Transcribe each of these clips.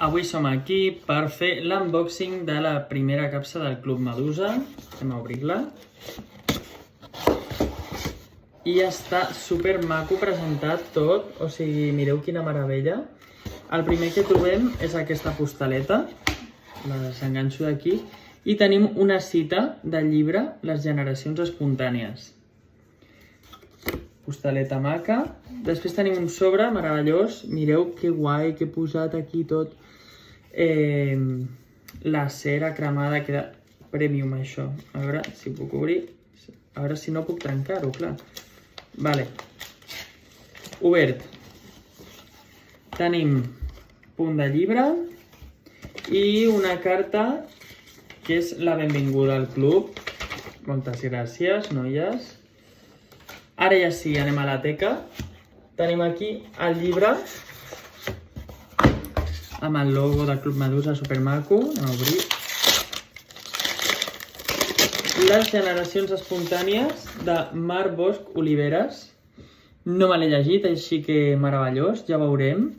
Avui som aquí per fer l'unboxing de la primera capsa del Club Medusa. Anem a obrir-la. I està super maco presentat tot, o sigui, mireu quina meravella. El primer que trobem és aquesta postaleta, la desenganxo d'aquí, i tenim una cita del llibre Les generacions espontànies. Postaleta maca. Després tenim un sobre meravellós. Mireu que guai que he posat aquí tot. La cera cremada, queda premium això. A veure si ho puc obrir. A veure si no puc trencar-ho, clar. Vale. Obert. Tenim punt de llibre i una carta que és la benvinguda al club. Moltes gràcies, noies. Ara ja sí, anem a la teca. Tenim aquí el llibre amb el logo del Club Medusa supermaco. Anem a obrir. Les generacions espontànies de Marc Bosch Oliveres. No me l'he llegit, així que meravellós, ja veurem.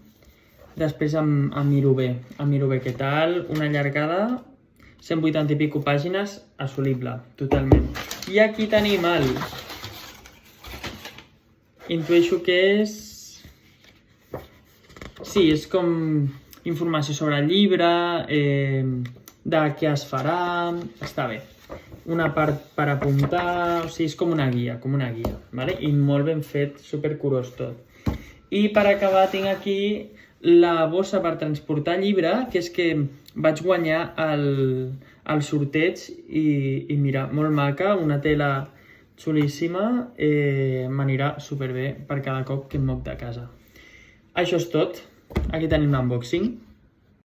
Després em miro bé què tal. Una llargada, 180 i pico pàgines, assolible, totalment. I aquí tenim el... Intueixo que és... Sí, és com informació sobre el llibre, de què es farà... Està bé. Una part per apuntar... O sigui, és com una guia, vale? I molt ben fet, supercurós tot. I per acabar tinc aquí la bossa per transportar llibre, que és que vaig guanyar el sorteig i mira, molt maca, una tela xulíssima, m'anirà superbé per cada cop que em moc de casa. Això és tot. Aquí tenim l'unboxing.